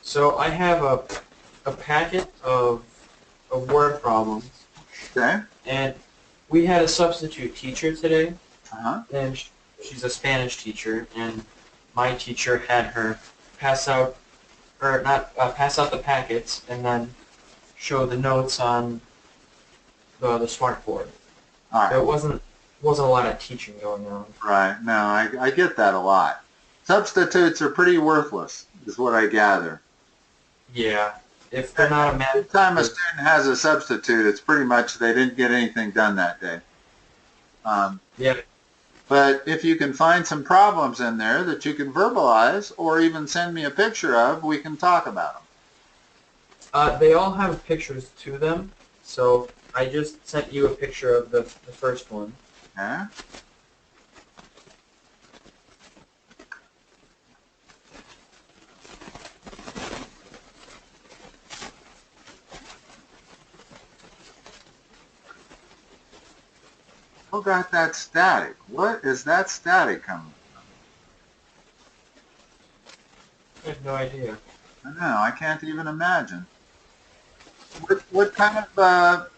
So I have a packet of word problems, Okay. and we had a substitute teacher today, Uh-huh. and she's a Spanish teacher, and my teacher had her pass out, or not pass out the packets, and then show the notes on the smartboard. All So right. it wasn't a lot of teaching going on. Right. No, I get that a lot. Substitutes are pretty worthless, is what I gather. Yeah, if they're not a math Anytime a teacher, student has a substitute, it's pretty much they didn't get anything done that day. Um, yeah, but if you can find some problems in there that you can verbalize or even send me a picture of, we can talk about them. they all have pictures to them. So I just sent you a picture of the first one. Okay? Who got that static? What is that static coming I have no idea. from? I know, I can't even imagine. What kind of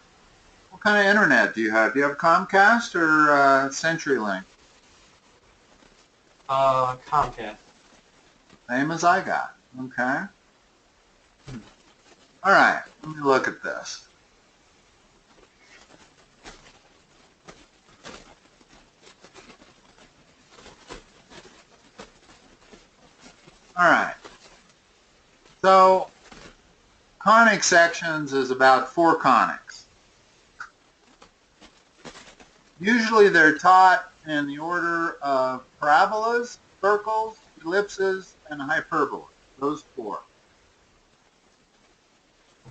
internet do you have? Do you have Comcast or CenturyLink? Comcast. Same as I got. Okay. All right. Let me look at this. All right. So conic sections is about 4 conics. Usually they're taught in the order of parabolas, circles, ellipses, and hyperbolas. Those 4.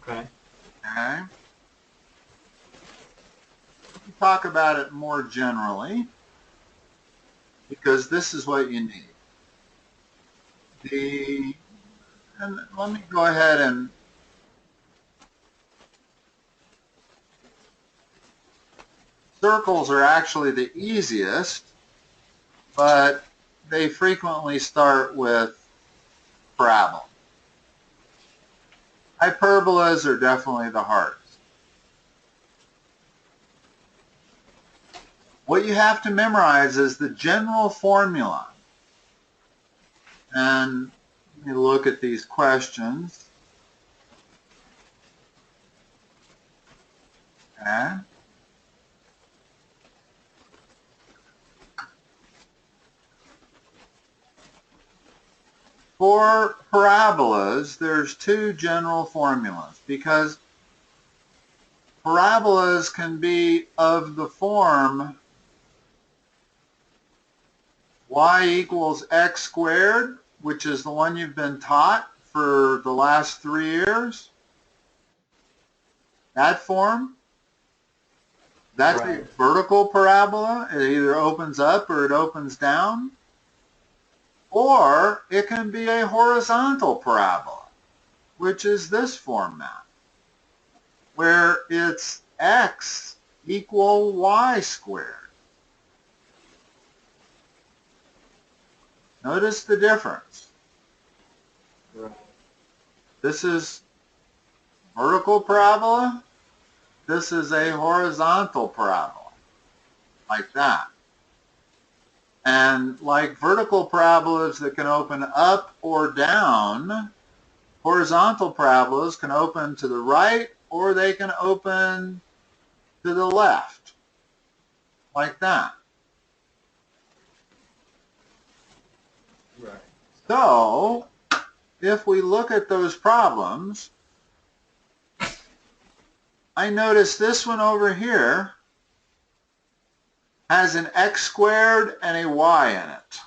Okay. Okay. Let me talk about it more generally because this is what you need. And let me go ahead and circles are actually the easiest, but they frequently start with parabola. Hyperbolas are definitely the hardest. What you have to memorize is the general formula. And let me look at these questions. Okay. For parabolas, there's 2 general formulas because parabolas can be of the form y equals x squared, which is the one you've been taught for the last 3 years. That form, that's a Right. vertical parabola. It either opens up or it opens down. Or it can be a horizontal parabola, which is this format, where it's x equal y squared. Notice the difference. Right. This is vertical parabola. This is a horizontal parabola, like that. And like vertical parabolas that can open up or down, horizontal parabolas can open to the right or they can open to the left, like that. Right. So if we look at those problems, I notice this one over here has an x squared and a y in it.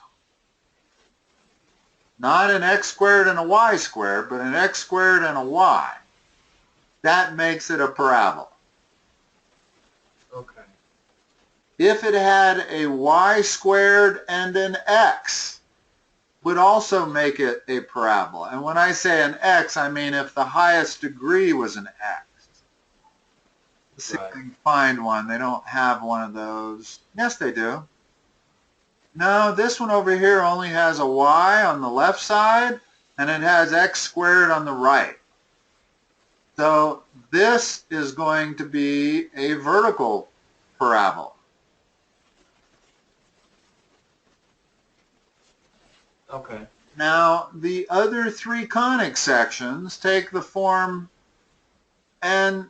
Not an x squared and a y squared, but an x squared and a y. That makes it a parabola. Okay. If it had a y squared and an x, would also make it a parabola. And when I say an x, I mean if the highest degree was an x. Let's see if Right. I can find one. They don't have one of those. Yes, they do. No, this one over here only has a y on the left side and it has x squared on the right. So this is going to be a vertical parabola. Okay. Now, the other three conic sections take the form, and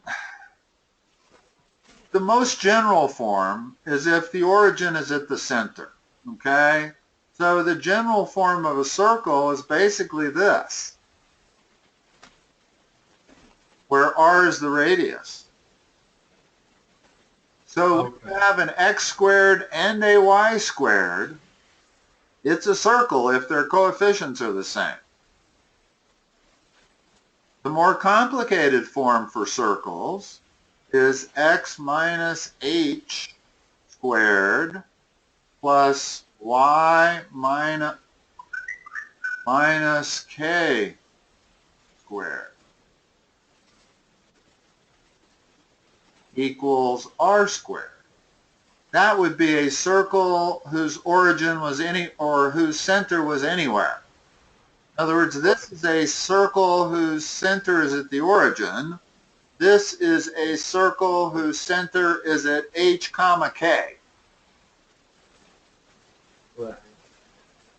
the most general form is if the origin is at the center, okay? So the general form of a circle is basically this, where r is the radius. So Okay. we have an x squared and a y squared. It's a circle if their coefficients are the same. The more complicated form for circles is x minus h squared plus y minus k squared equals r squared. That would be a circle whose origin was whose center was anywhere. In other words, this is a circle whose center is at the origin. This is a circle whose center is at h comma k. Right.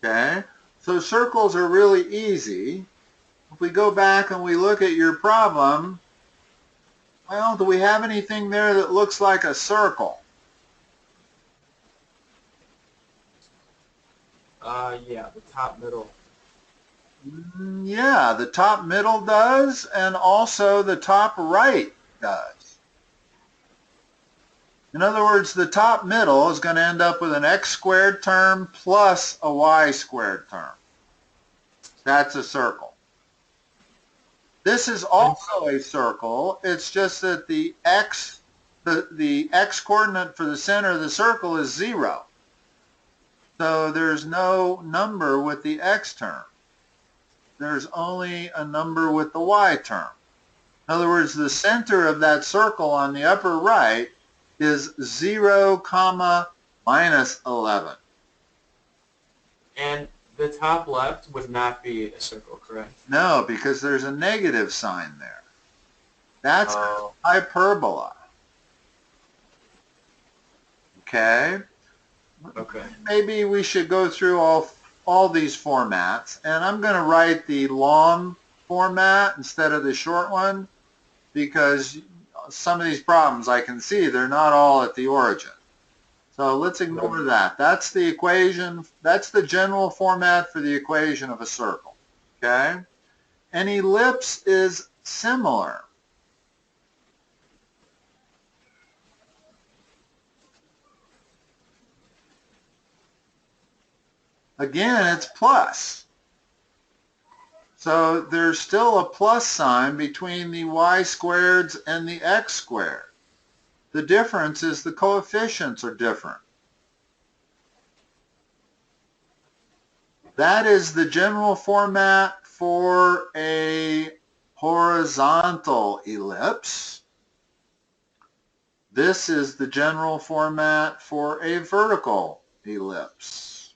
Okay? So circles are really easy. If we go back and we look at your problem, well, do we have anything there that looks like a circle? Yeah, the top middle. Yeah, the top middle does, and also the top right does. In other words, the top middle is going to end up with an x squared term plus a y squared term. That's a circle. This is also a circle. It's just that the x coordinate for the center of the circle is 0. So there's no number with the x term. There's only a number with the y term. In other words, the center of that circle on the upper right is 0 comma minus 11. And the top left would not be a circle, correct? No, because there's a negative sign there. That's Oh. hyperbola. Okay? Okay. Maybe we should go through all these formats, and I'm going to write the long format instead of the short one, because some of these problems I can see they're not all at the origin. So let's ignore that. That's the equation. That's the general format for the equation of a circle. Okay? An ellipse is similar. Again, it's plus. So there's still a plus sign between the y squareds and the x squared. The difference is the coefficients are different. That is the general format for a horizontal ellipse. This is the general format for a vertical ellipse.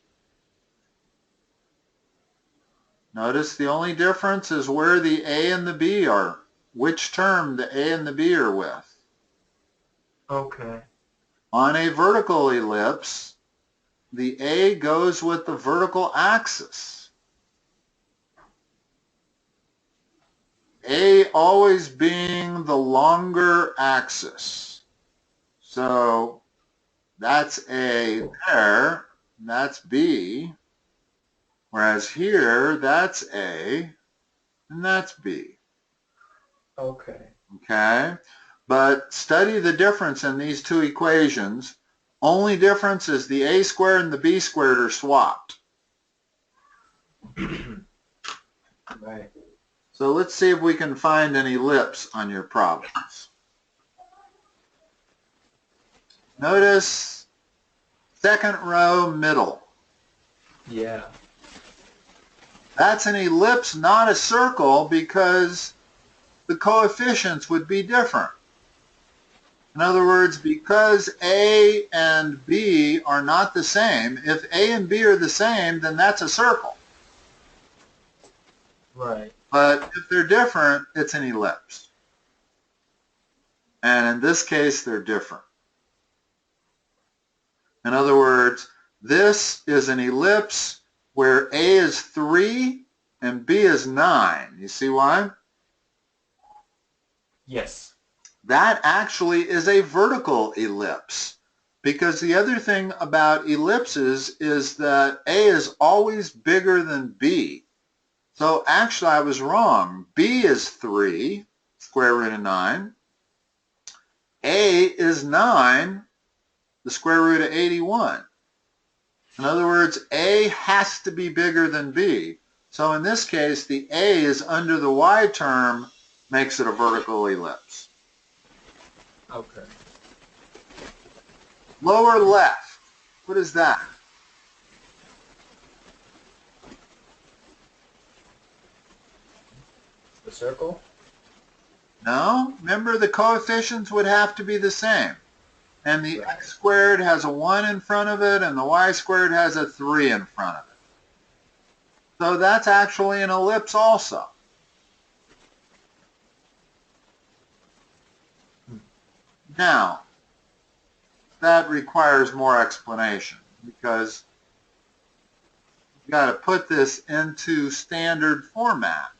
Notice the only difference is where the A and the B are, which term the A and the B are with. Okay. On a vertical ellipse, the A goes with the vertical axis. A always being the longer axis. So that's A there, that's B. Whereas here, that's A, and that's B. Okay. Okay? But study the difference in these two equations. Only difference is the A squared and the B squared are swapped. Right. So let's see if we can find an ellipse on your problems. Notice second row middle. Yeah. That's an ellipse, not a circle, because the coefficients would be different. In other words, because A and B are not the same, if A and B are the same, then that's a circle. Right. But if they're different, it's an ellipse. And in this case, they're different. In other words, this is an ellipse where A is 3 and B is 9. You see why? Yes. That actually is a vertical ellipse. Because the other thing about ellipses is that A is always bigger than B. So actually I was wrong. B is 3, square root of 9. A is 9, the square root of 81. In other words, A has to be bigger than B. So in this case, the A is under the Y term, makes it a vertical ellipse. Okay. Lower left, what is that? The circle? No, remember the coefficients would have to be the same. And the Right. x squared has a 1 in front of it, and the y squared has a 3 in front of it. So that's actually an ellipse also. Now, that requires more explanation because you got to put this into standard format,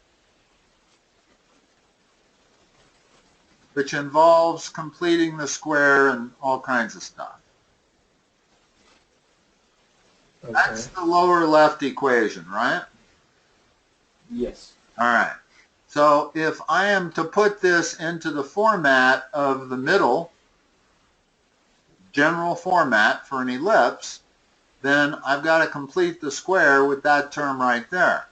which involves completing the square and all kinds of stuff. Okay. That's the lower left equation, right? Yes. All right. So if I am to put this into the format of the middle, general format for an ellipse, then I've got to complete the square with that term right there.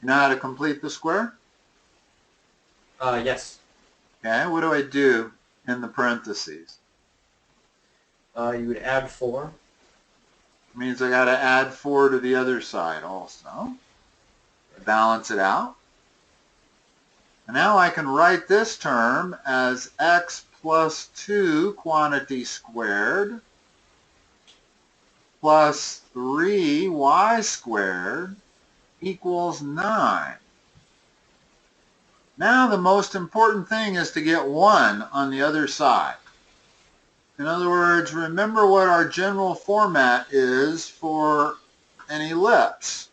You know how to complete the square? Yes. Okay, what do I do in the parentheses? You would add 4. It means I got to add 4 to the other side also. Balance it out. And now I can write this term as x plus 2 quantity squared plus 3y squared equals 9. Now the most important thing is to get 1 on the other side. In other words, remember what our general format is for an ellipse.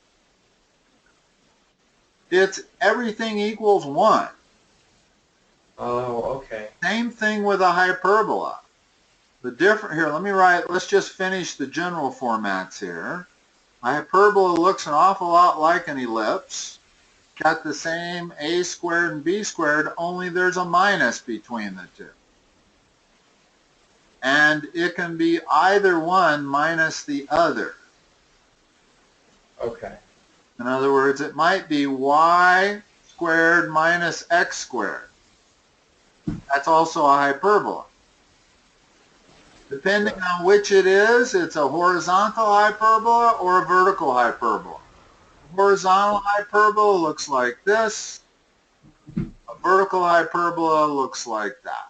It's everything equals 1. Oh, okay. Same thing with a hyperbola. The different here, let's just finish the general formats here. A hyperbola looks an awful lot like an ellipse. Got the same a squared and b squared, only there's a minus between the two. And it can be either one minus the other. Okay. In other words, it might be y squared minus x squared. That's also a hyperbola. Depending on which it is, it's a horizontal hyperbola or a vertical hyperbola. A horizontal hyperbola looks like this. A vertical hyperbola looks like that.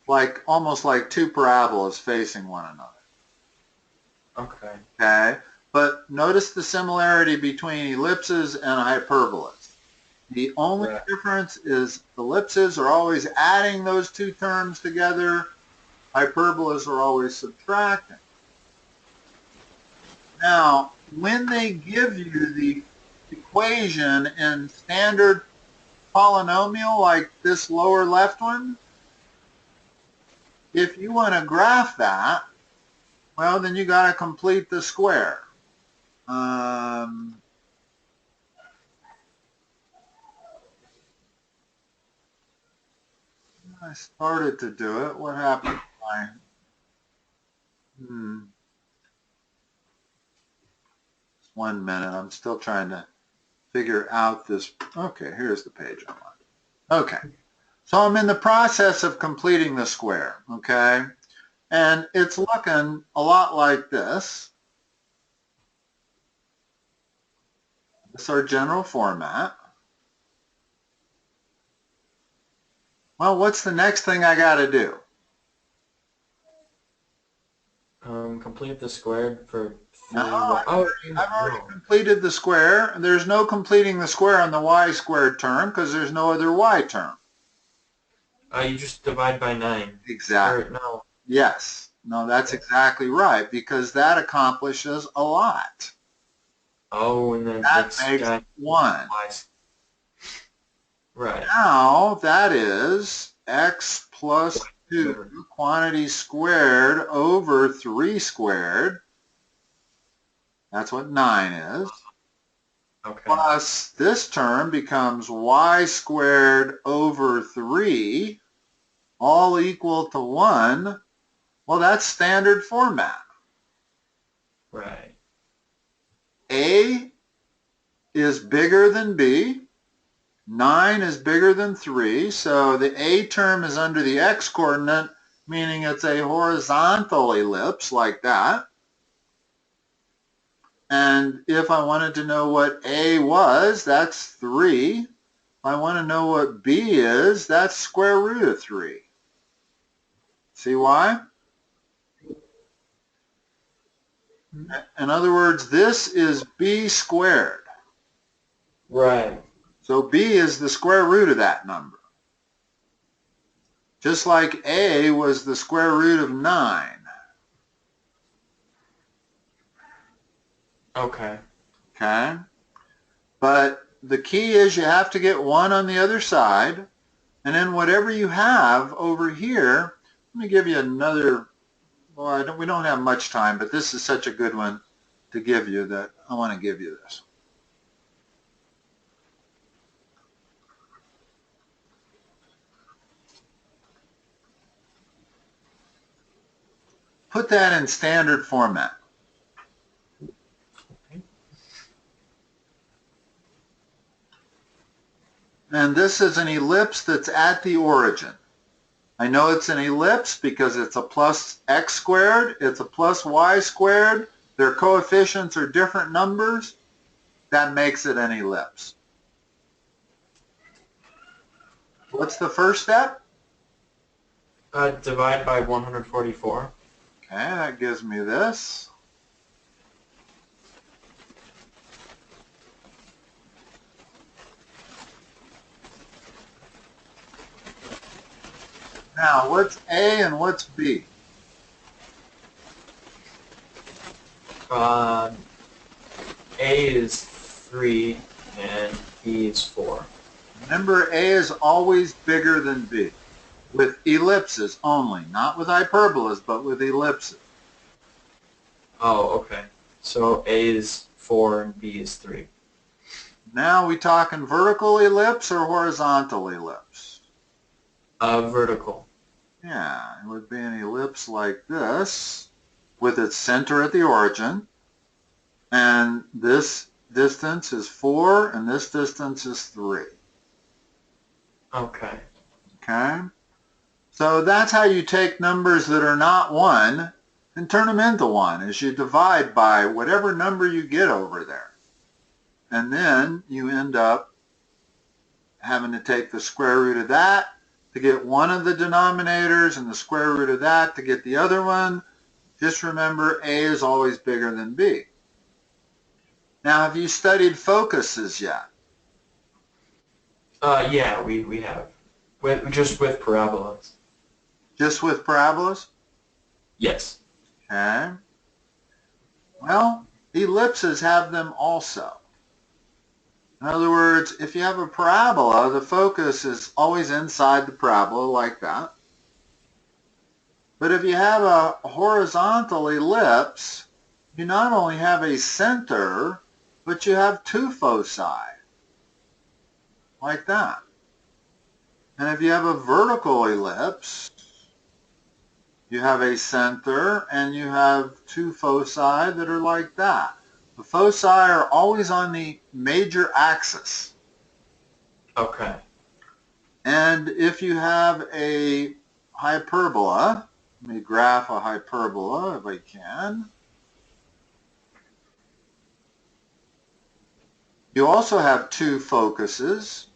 Like almost like two parabolas facing one another. Okay. Okay? But notice the similarity between ellipses and hyperbolas. The only Right. difference is ellipses are always adding those two terms together. Hyperbolas are always subtracting. Now, when they give you the equation in standard polynomial like this lower left one, if you want to graph that, well, then you got to complete the square. I started to do it. What happened? Hmm. 1 minute. I'm still trying to figure out this. Okay, here's the page I want. Okay. So I'm in the process of completing the square, okay? And it's looking a lot like this. This is our general format. Well, what's the next thing I got to do? complete the squared for No, 3y. Oh, I've already no. completed the square. There's no completing the square on the y squared term because there's no other y term. You just divide by 9. Exactly. Or, no. Yes. No, that's exactly right because that accomplishes a lot. Oh, and then That it's makes got 1. y. Right. Now, that is x plus 2 Over. quantity squared over 3 squared. That's what 9 is. Okay. Plus this term becomes y squared over 3, all equal to 1. Well, that's standard format. Right. A is bigger than B. 9 is bigger than 3, so the A term is under the x-coordinate, meaning it's a horizontal ellipse like that. And if I wanted to know what A was, that's 3. If I want to know what B is, that's square root of 3. See why? In other words, this is B squared. Right. So B is the square root of that number. Just like A was the square root of 9. Okay. Okay? But the key is you have to get 1 on the other side, and then whatever you have over here, let me give you another, well, we don't have much time, but this is such a good one to give you that I want to give you this. Put that in standard format. And this is an ellipse that's at the origin. I know it's an ellipse because it's a plus x squared, it's a plus y squared, their coefficients are different numbers. That makes it an ellipse. What's the first step? Divide by 144. Okay, that gives me this. Now, what's A and what's B? A is 3 and B is 4. Remember, A is always bigger than B, with ellipses only, not with hyperbolas, but with ellipses. Oh, okay. So A is 4 and B is 3. Now we talking vertical ellipse or horizontal ellipse? Vertical. Yeah, it would be an ellipse like this, with its center at the origin, and this distance is 4, and this distance is 3. Okay. Okay? So that's how you take numbers that are not 1 and turn them into 1, is you divide by whatever number you get over there. And then you end up having to take the square root of that to get one of the denominators and the square root of that to get the other one. Just remember A is always bigger than B. Now, have you studied focuses yet? Yeah, we have. Just with parabolas. Just with parabolas? Yes. Okay. Well, ellipses have them also. In other words, if you have a parabola, the focus is always inside the parabola like that. But if you have a horizontal ellipse, you not only have a center, but you have 2 foci, like that. And if you have a vertical ellipse, you have a center and you have 2 foci that are like that. The foci are always on the major axis. Okay. And if you have a hyperbola, let me graph a hyperbola if I can. You also have 2 focuses,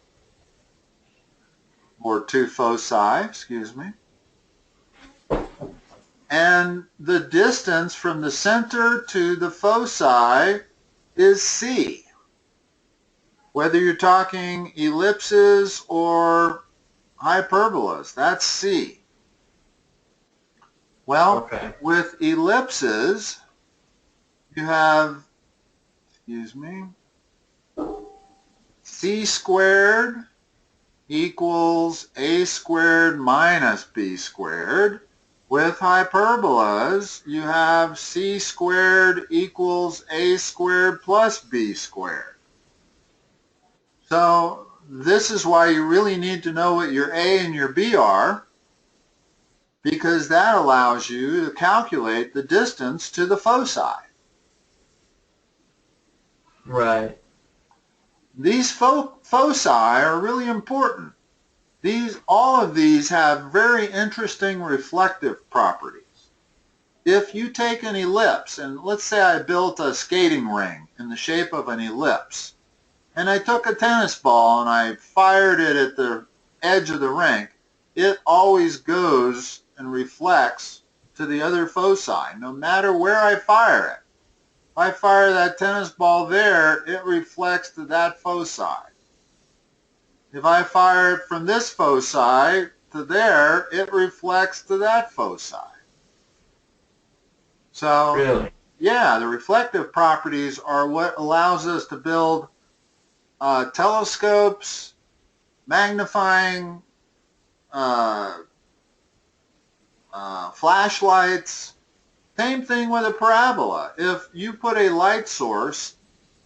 or 2 foci, excuse me. And the distance from the center to the foci is c. Whether you're talking ellipses or hyperbolas, that's c. Well, Okay. with ellipses, you have, excuse me, c squared equals a squared minus b squared. With hyperbolas, you have c squared equals a squared plus b squared. So this is why you really need to know what your a and your b are, because that allows you to calculate the distance to the foci. Right. These foci are really important. All of these have very interesting reflective properties. If you take an ellipse, and let's say I built a skating ring in the shape of an ellipse, and I took a tennis ball and I fired it at the edge of the rink, it always goes and reflects to the other foci, no matter where I fire it. If I fire that tennis ball there, it reflects to that foci. If I fire it from this foci to there, it reflects to that foci. So, Really? yeah, the reflective properties are what allows us to build telescopes, magnifying flashlights. Same thing with a parabola. If you put a light source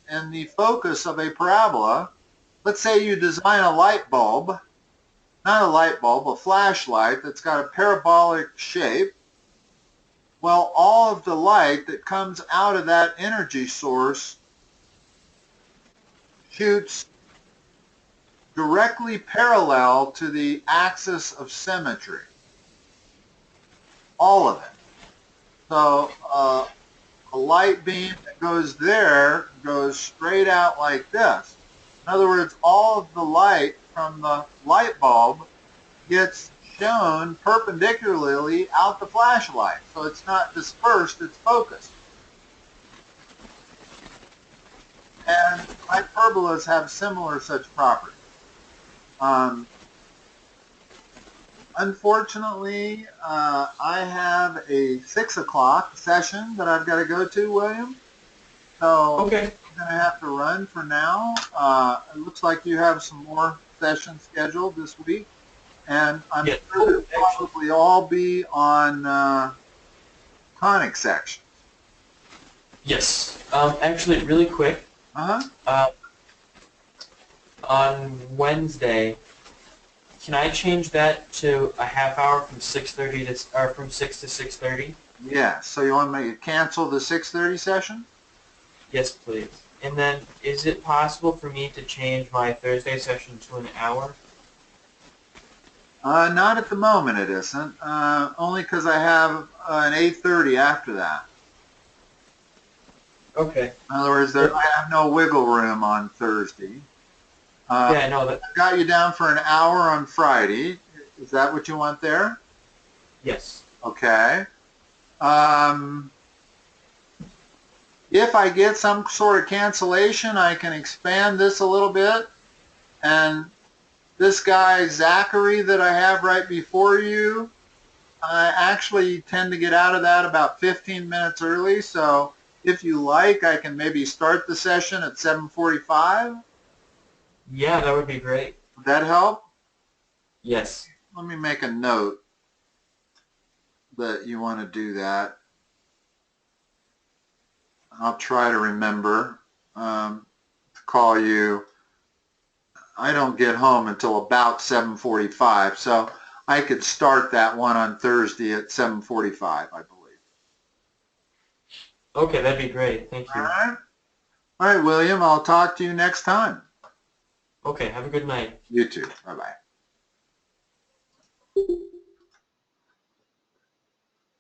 in the focus of a parabola, let's say you design a light bulb, not a light bulb, a flashlight that's got a parabolic shape. Well, all of the light that comes out of that energy source shoots directly parallel to the axis of symmetry. All of it. So a light beam that goes there goes straight out like this. In other words, all of the light from the light bulb gets shown perpendicularly out the flashlight. So it's not dispersed, it's focused. And hyperbolas have similar such properties. Unfortunately, I have a 6 o'clock session that I've got to go to, William. So Okay. I'm going to have to run for now. It looks like you have some more sessions scheduled this week. And I'm Yeah. sure they'll probably all be on conic section. Yes. Actually, really quick. Uh-huh. On Wednesday, can I change that to a half hour from 6:30 to or from 6 to 6:30? Yeah. So you want me to cancel the 6:30 session? Yes, please. And then, is it possible for me to change my Thursday session to an hour? Not at the moment, it isn't. Only because I have an 8:30 after that. Okay. In other words, I have no wiggle room on Thursday. Yeah, no, that. I got you down for an hour on Friday. Is that what you want there? Yes. Okay. If I get some sort of cancellation, I can expand this a little bit. And this guy, Zachary, that I have right before you, I actually tend to get out of that about 15 minutes early. So if you like, I can maybe start the session at 7:45. Yeah, that would be great. Would that help? Yes. Let me make a note that you want to do that. I'll try to remember to call you. I don't get home until about 7:45, so I could start that one on Thursday at 7:45, I believe. Okay, that'd be great. Thank you. All right. All right, William, I'll talk to you next time. Okay, have a good night. You too. Bye-bye.